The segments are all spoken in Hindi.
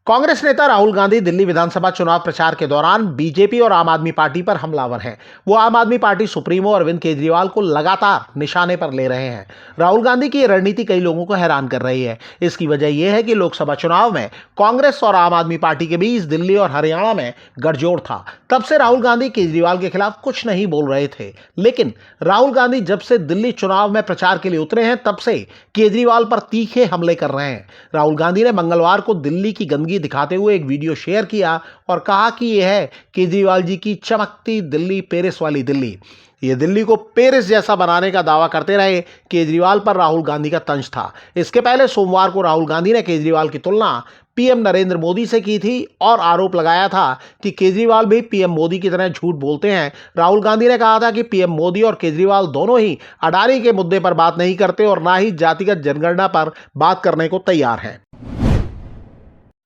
कांग्रेस नेता राहुल गांधी दिल्ली विधानसभा चुनाव प्रचार के दौरान बीजेपी और आम आदमी पार्टी पर हमलावर हैं। वो आम आदमी पार्टी सुप्रीमो अरविंद केजरीवाल को लगातार निशाने पर ले रहे हैं। राहुल गांधी की ये रणनीति कई लोगों को हैरान कर रही है। इसकी वजह यह है कि लोकसभा चुनाव में कांग्रेस और आम आदमी पार्टी के बीच दिल्ली और हरियाणा में गठजोड़ था। तब से राहुल गांधी केजरीवाल के खिलाफ कुछ नहीं बोल रहे थे, लेकिन राहुल गांधी जब से दिल्ली चुनाव में प्रचार के लिए उतरे हैं, तब से केजरीवाल पर तीखे हमले कर रहे हैं। राहुल गांधी ने मंगलवार को दिल्ली की गंदगी दिखाते हुए एक वीडियो शेयर किया और कहा कि यह है केजरीवाल जी की चमकती दिल्ली, पेरिस वाली दिल्ली। ये दिल्ली को पेरिस जैसा बनाने का दावा करते रहे। केजरीवाल पर राहुल गांधी का तंज था। इसके पहले सोमवार को राहुल गांधी ने केजरीवाल की तुलना पीएम नरेंद्र मोदी से की थी और आरोप लगाया था कि केजरीवाल भी पीएम मोदी की तरह झूठ बोलते हैं। राहुल गांधी ने कहा था कि पीएम मोदी और केजरीवाल दोनों ही अडानी के मुद्दे पर बात नहीं करते और ना ही जातिगत जनगणना पर बात करने को तैयार हैं।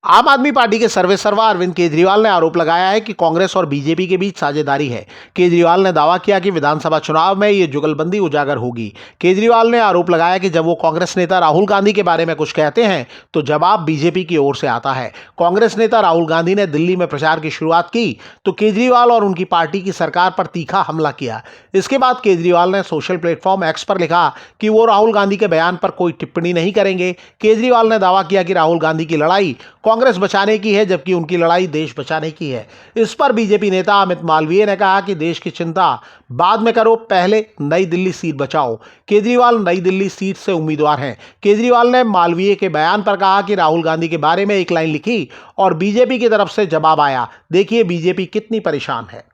आम आदमी पार्टी के सर्वेसर्वा अरविंद केजरीवाल ने आरोप लगाया है कि कांग्रेस और बीजेपी के बीच साझेदारी है। केजरीवाल ने दावा किया कि विधानसभा चुनाव में ये जुगलबंदी उजागर होगी। केजरीवाल ने आरोप लगाया कि जब वो कांग्रेस नेता राहुल गांधी के बारे में कुछ कहते हैं तो जवाब बीजेपी की ओर से आता है। कांग्रेस नेता राहुल गांधी ने दिल्ली में प्रचार की शुरुआत की तो केजरीवाल और उनकी पार्टी की सरकार पर तीखा हमला किया। इसके बाद केजरीवाल ने सोशल प्लेटफॉर्म एक्स पर लिखा कि वो राहुल गांधी के बयान पर कोई टिप्पणी नहीं करेंगे। केजरीवाल ने दावा किया कि राहुल गांधी की लड़ाई कांग्रेस बचाने की है, जबकि उनकी लड़ाई देश बचाने की है। इस पर बीजेपी नेता अमित मालवीय ने कहा कि देश की चिंता बाद में करो, पहले नई दिल्ली सीट बचाओ। केजरीवाल नई दिल्ली सीट से उम्मीदवार हैं। केजरीवाल ने मालवीय के बयान पर कहा कि राहुल गांधी के बारे में एक लाइन लिखी और बीजेपी की तरफ से जवाब आया। देखिए बीजेपी कितनी परेशान है।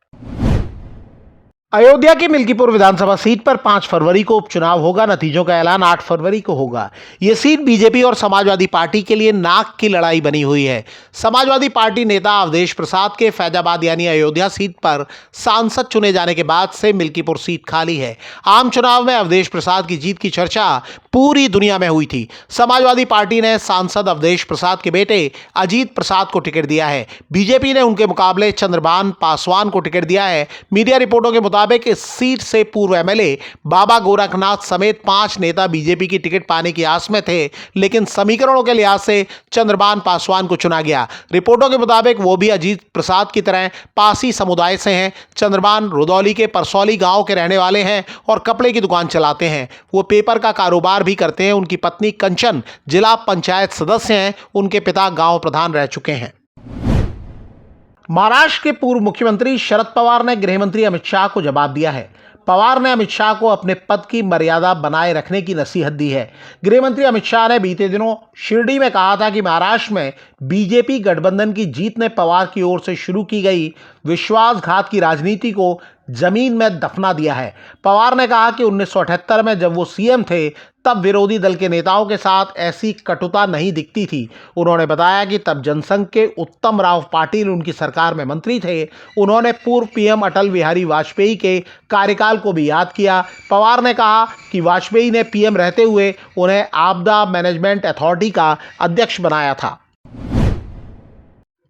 अयोध्या की मिल्कीपुर विधानसभा सीट पर 5 फरवरी को उपचुनाव होगा। नतीजों का ऐलान 8 फरवरी को होगा। यह सीट बीजेपी और समाजवादी पार्टी के लिए नाक की लड़ाई बनी हुई है। समाजवादी पार्टी नेता अवधेश प्रसाद के फैजाबाद यानी अयोध्या सीट पर सांसद चुने जाने के बाद से मिल्कीपुर सीट खाली है। आम चुनाव में अवधेश प्रसाद की जीत की चर्चा पूरी दुनिया में हुई थी। समाजवादी पार्टी ने सांसद अवधेश प्रसाद के बेटे अजीत प्रसाद को टिकट दिया है। बीजेपी ने उनके मुकाबले चंद्रभान पासवान को टिकट दिया है। मीडिया रिपोर्टों के मुताबिक इस सीट से पूर्व एमएलए बाबा गोरखनाथ समेत 5 नेता बीजेपी की टिकट पाने की आस में थे, लेकिन समीकरणों के लिहाज से चंद्रभान पासवान को चुना गया। रिपोर्टों के मुताबिक वो भी अजीत प्रसाद की तरह पासी समुदाय से हैं। चंद्रभान रुदौली के परसौली गांव के रहने वाले हैं और कपड़े की दुकान चलाते हैं। वो पेपर का कारोबार भी करते हैं। उनकी पत्नी कंचन जिला पंचायत सदस्य हैं। उनके पिता गांव प्रधान रह चुके हैं। महाराष्ट्र के पूर्व मुख्यमंत्री शरद पवार ने गृह मंत्री अमित शाह को जवाब दिया है। पवार ने अमित शाह को अपने पद की मर्यादा बनाए रखने की नसीहत दी है। गृह मंत्री अमित शाह ने बीते दिनों शिरडी में कहा था कि महाराष्ट्र में बीजेपी गठबंधन की जीत ने पवार की ओर से शुरू की गई विश्वासघात की राजनीति को जमीन में दफना दिया है। पवार ने कहा कि 1978 में जब वो सीएम थे तब विरोधी दल के नेताओं के साथ ऐसी कटुता नहीं दिखती थी। उन्होंने बताया कि तब जनसंघ के उत्तम राव पाटिल उनकी सरकार में मंत्री थे। उन्होंने पूर्व पीएम अटल बिहारी वाजपेयी के कार्यकाल को भी याद किया। पवार ने कहा कि वाजपेयी ने पीएम रहते हुए उन्हें आपदा मैनेजमेंट अथॉरिटी का अध्यक्ष बनाया था।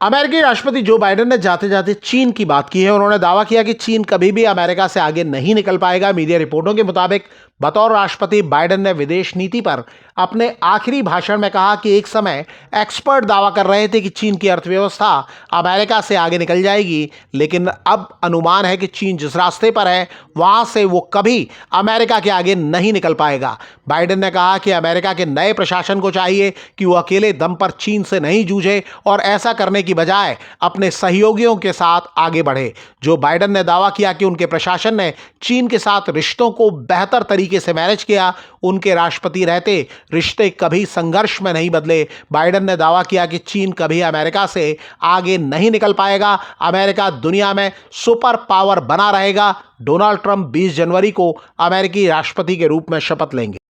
अमेरिकी राष्ट्रपति जो बाइडेन ने जाते जाते चीन की बात की है। उन्होंने दावा किया कि चीन कभी भी अमेरिका से आगे नहीं निकल पाएगा। मीडिया रिपोर्टों के मुताबिक बतौर राष्ट्रपति बाइडेन ने विदेश नीति पर अपने आखिरी भाषण में कहा कि एक समय एक्सपर्ट दावा कर रहे थे कि चीन की अर्थव्यवस्था अमेरिका से आगे निकल जाएगी, लेकिन अब अनुमान है कि चीन जिस रास्ते पर है वहां से वो कभी अमेरिका के आगे नहीं निकल पाएगा। बाइडेन ने कहा कि अमेरिका के नए प्रशासन को चाहिए कि वो अकेले दम पर चीन से नहीं जूझे और ऐसा करने की बजाय अपने सहयोगियों के साथ आगे बढ़े। जो बाइडेन ने दावा किया कि उनके प्रशासन ने चीन के साथ रिश्तों को बेहतर तरीके से मैनेज किया। उनके राष्ट्रपति रहते रिश्ते कभी संघर्ष में नहीं बदले। बाइडेन ने दावा किया कि चीन कभी अमेरिका से आगे नहीं निकल पाएगा। अमेरिका दुनिया में सुपर पावर बना रहेगा। डोनाल्ड ट्रंप 20 जनवरी को अमेरिकी राष्ट्रपति के रूप में शपथ लेंगे।